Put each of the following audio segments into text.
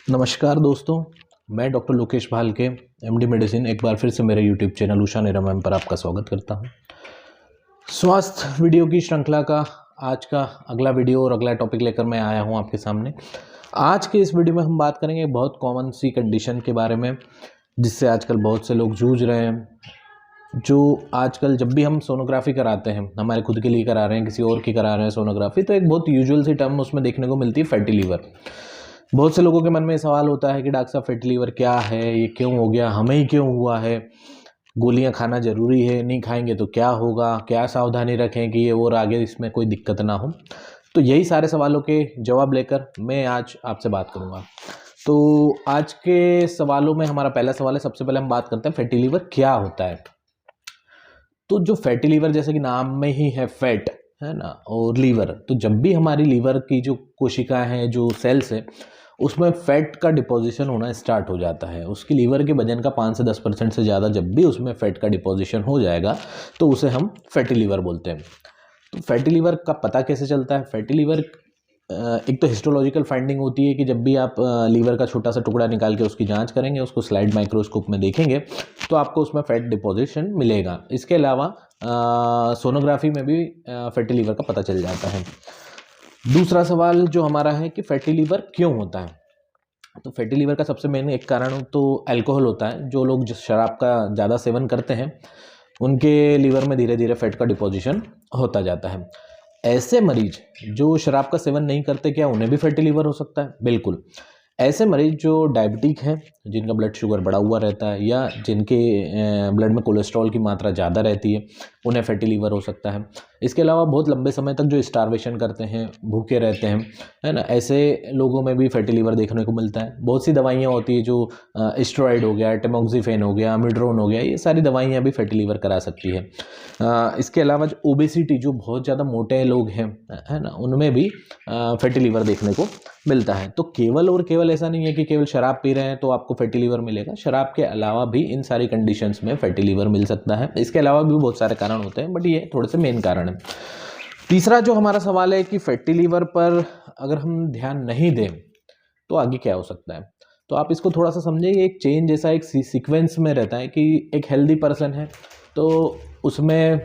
नमस्कार दोस्तों, मैं doctor Lokesh Bhalke MD medicine एक बार फिर से मेरे यूट्यूब चैनल उषा निरामयम पर आपका स्वागत करता हूं। स्वास्थ्य वीडियो की श्रृंखला का आज का अगला वीडियो और अगला टॉपिक लेकर मैं आया हूं आपके सामने। आज के इस वीडियो में हम बात करेंगे बहुत कॉमन सी कंडीशन के बारे में, जिससे आजकल बहुत से लोग जूझ रहे हैं। जो आजकल जब भी हम सोनोग्राफी कराते हैं, हमारे खुद के लिए करा रहे हैं, किसी और की करा रहे हैं सोनोग्राफी, तो एक बहुत यूजुअल सी टर्म उसमें देखने को मिलती है, फैटी लीवर। बहुत से लोगों के मन में सवाल होता है कि डॉक्टर साहब फैटी लीवर क्या है, ये क्यों हो गया, हमें ही क्यों हुआ है, गोलियां खाना ज़रूरी है, नहीं खाएंगे तो क्या होगा, क्या सावधानी रखें कि ये और आगे इसमें कोई दिक्कत ना हो। तो यही सारे सवालों के जवाब लेकर मैं आज आपसे बात करूंगा। तो आज के सवालों में हमारा पहला सवाल है, सबसे पहले हम बात करते हैं फैटी लीवर क्या होता है। तो जो फैटी लीवर, जैसे कि नाम में ही है फैट, है ना, और लीवर, तो जब भी हमारी लीवर की जो कोशिकाएं हैं, जो सेल्स है, उसमें फैट का डिपोजिशन होना स्टार्ट हो जाता है। उसकी लीवर के वजन का 5 से 10% से ज़्यादा जब भी उसमें फैट का डिपोजिशन हो जाएगा तो उसे हम फैटी लीवर बोलते हैं। तो फैटी लीवर का पता कैसे चलता है? फैटी लीवर एक तो हिस्टोलॉजिकल फाइंडिंग होती है कि जब भी आप लीवर का छोटा सा टुकड़ा निकाल के उसकी जांच करेंगे, उसको स्लाइड माइक्रोस्कोप में देखेंगे, तो आपको उसमें फैट डिपोजिशन मिलेगा। इसके अलावा सोनोग्राफी में भी फैटी लीवर का पता चल जाता है। दूसरा सवाल जो हमारा है कि फैटी लीवर क्यों होता है। तो फैटी लीवर का सबसे मेन एक कारण तो अल्कोहल होता है। जो लोग जो शराब का ज़्यादा सेवन करते हैं, उनके लीवर में धीरे धीरे फैट का डिपोजिशन होता जाता है। ऐसे मरीज जो शराब का सेवन नहीं करते, क्या उन्हें भी फैटी लीवर हो सकता है? बिल्कुल। ऐसे मरीज जो डायबिटिक हैं, जिनका ब्लड शुगर बढ़ा हुआ रहता है, या जिनके ब्लड में कोलेस्ट्रॉल की मात्रा ज़्यादा रहती है, उन्हें फैटी लीवर हो सकता है। इसके अलावा बहुत लंबे समय तक जो स्टारवेशन करते हैं, भूखे रहते हैं, है ना, ऐसे लोगों में भी फैटी लीवर देखने को मिलता है। बहुत सी दवाइयाँ होती है, जो स्टेरॉइड हो गया, टेमोक्सिफेन हो गया, अमिड्रोन हो गया, ये सारी दवाइयाँ भी फैटी लीवर करा सकती है। इसके अलावा जो ओबेसिटी, जो बहुत ज़्यादा मोटे लोग हैं, है ना, उनमें भी फैटी लीवर देखने को मिलता है। तो केवल और केवल ऐसा नहीं है कि केवल शराब पी रहे हैं तो आपको फैटी लीवर मिलेगा। शराब के अलावा भी इन सारी कंडीशंस में फैटी लीवर मिल सकता है। इसके अलावा भी बहुत सारे कारण होते हैं, बट ये थोड़े से मेन कारण है। तीसरा जो हमारा सवाल है कि फैटी लीवर पर अगर हम ध्यान नहीं दें तो आगे क्या हो सकता है। तो आप इसको थोड़ा सा समझिए, एक चेन जैसा एक सीक्वेंस में रहता है कि एक हेल्दी पर्सन है तो उसमें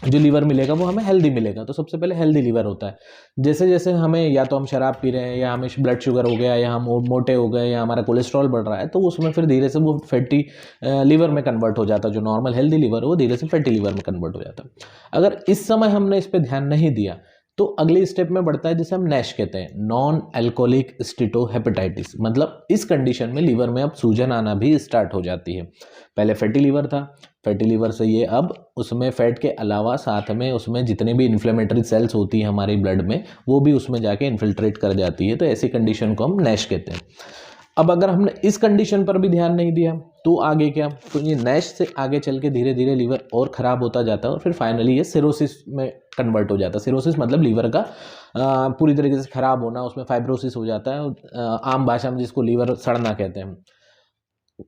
जो लीवर मिलेगा वो हमें हेल्दी मिलेगा। तो सबसे पहले हेल्दी लीवर होता है। जैसे जैसे हमें, या तो हम शराब पी रहे हैं, या हमें ब्लड शुगर हो गया, या हम मोटे हो गए, या हमारा कोलेस्ट्रॉल बढ़ रहा है, तो उसमें फिर धीरे से वो फैटी लीवर में कन्वर्ट हो जाता है। जो नॉर्मल हेल्दी लीवर है वो धीरे से फैटी लीवर में कन्वर्ट हो जाता है। अगर इस समय हमने इस पर ध्यान नहीं दिया तो अगले स्टेप में बढ़ता है जिसे हम नैश कहते हैं, नॉन अल्कोहलिक स्टीटोहेपेटाइटिस। मतलब इस कंडीशन में लीवर में अब सूजन आना भी स्टार्ट हो जाती है। पहले फैटी लीवर था, फैटी लीवर से ये अब उसमें फैट के अलावा साथ में उसमें जितने भी इन्फ्लेमेटरी सेल्स होती हैं हमारे ब्लड में, वो भी उसमें जाके इन्फिल्ट्रेट कर जाती है। तो ऐसी कंडीशन को हम नैश कहते हैं। अब अगर हमने इस कंडीशन पर भी ध्यान नहीं दिया तो आगे क्या? तो ये नैश से आगे चल के धीरे धीरे लीवर और ख़राब होता जाता है और फिर फाइनली ये सिरोसिस में कन्वर्ट हो जाता है। सिरोसिस मतलब लीवर का पूरी तरीके से ख़राब होना, उसमें फाइब्रोसिस हो जाता है, आम भाषा में जिसको लीवर सड़ना कहते हैं।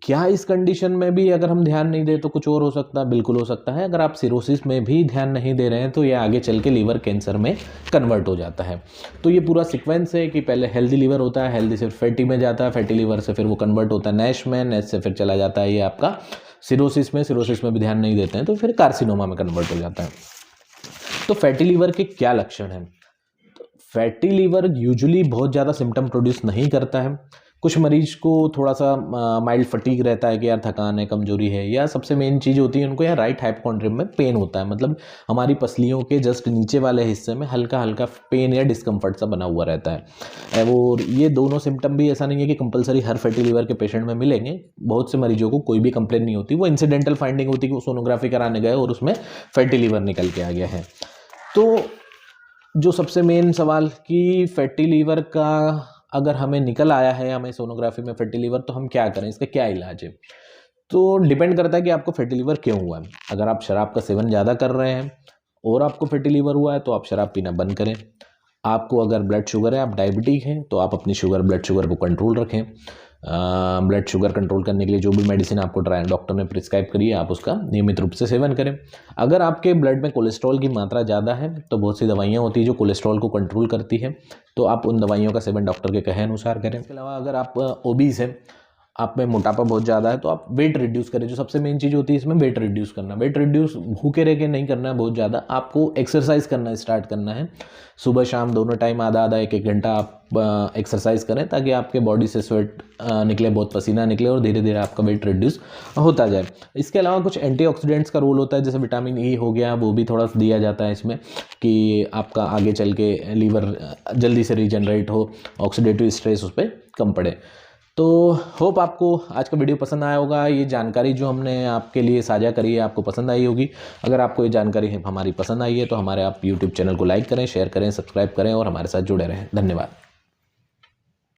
क्या इस कंडीशन में भी अगर हम ध्यान नहीं दें तो कुछ और हो सकता है? बिल्कुल हो सकता है। अगर आप सिरोसिस में भी ध्यान नहीं दे रहे हैं तो ये आगे चल के लीवर कैंसर में कन्वर्ट हो जाता है। तो ये पूरा सीक्वेंस है कि पहले हेल्दी लीवर होता है, हेल्दी से फैटी में जाता है, फैटी लीवर से फिर वो कन्वर्ट होता है नैश में, नैश से फिर चला जाता है ये आपका सिरोसिस में, सिरोसिस में भी ध्यान नहीं देते हैं तो फिर कार्सिनोमा में कन्वर्ट हो जाता है। तो फैटी लीवर के क्या लक्षण हैं? फैटी लीवर यूजुअली बहुत ज़्यादा सिम्टम प्रोड्यूस नहीं करता है। कुछ मरीज को थोड़ा सा माइल्ड फटीग रहता है कि यार थकान है, कमजोरी है, या सबसे मेन चीज़ होती है उनको यार राइट हाइपोकॉन्ड्रियम में पेन होता है। मतलब हमारी पसलियों के जस्ट नीचे वाले हिस्से में हल्का हल्का पेन या डिस्कम्फर्ट सा बना हुआ रहता है। और ये दोनों सिम्टम भी ऐसा नहीं है कि कंपलसरी हर फैटी लीवर के पेशेंट में मिलेंगे। बहुत से मरीजों को कोई भी कंप्लेन नहीं होती, वो इंसिडेंटल फाइंडिंग होती है कि वो सोनोग्राफी कराने गए और उसमें फैटी लीवर निकल के आ गया है। तो जो सबसे मेन सवाल कि फैटी लीवर का अगर हमें निकल आया है, हमें सोनोग्राफी में फैटी लीवर, तो हम क्या करें, इसका क्या इलाज है? तो डिपेंड करता है कि आपको फैटी लीवर क्यों हुआ है। अगर आप शराब का सेवन ज़्यादा कर रहे हैं और आपको फैटी लीवर हुआ है तो आप शराब पीना बंद करें। आपको अगर ब्लड शुगर है, आप डायबिटिक हैं, तो आप अपनी ब्लड शुगर को कंट्रोल रखें। ब्लड शुगर कंट्रोल करने के लिए जो भी मेडिसिन आपको डॉक्टर ने प्रिस्क्राइब करी है, आप उसका नियमित रूप से सेवन करें। अगर आपके ब्लड में कोलेस्ट्रॉल की मात्रा ज़्यादा है तो बहुत सी दवाइयाँ होती हैं जो कोलेस्ट्रॉल को कंट्रोल करती है, तो आप उन दवाइयों का सेवन डॉक्टर के कहे अनुसार करें। इसके अलावा अगर आप ओबीस हैं, आप में मोटापा बहुत ज़्यादा है, तो आप वेट रिड्यूस करें। जो सबसे मेन चीज़ होती है इसमें वेट रिड्यूस करना। वेट रिड्यूस भूखे रह के नहीं करना है बहुत ज़्यादा, आपको एक्सरसाइज करना स्टार्ट करना है। सुबह शाम दोनों टाइम आधा आधा एक एक घंटा आप एक्सरसाइज करें ताकि आपके बॉडी से स्वेट निकले, बहुत पसीना निकले और धीरे धीरे आपका वेट रिड्यूस होता जाए। इसके अलावा कुछ एंटीऑक्सीडेंट्स का रोल होता है, जैसे विटामिन ई हो गया, वो भी थोड़ा सा दिया जाता है इसमें कि आपका आगे चल के लीवर जल्दी से रीजनरेट हो, ऑक्सीडेटिव स्ट्रेस उस पर कम पड़े। तो होप आपको आज का वीडियो पसंद आया होगा। ये जानकारी जो हमने आपके लिए साझा करी है आपको पसंद आई होगी। अगर आपको ये जानकारी हमारी पसंद आई है तो हमारे आप यूट्यूब चैनल को लाइक करें, शेयर करें, सब्सक्राइब करें और हमारे साथ जुड़े रहें। धन्यवाद।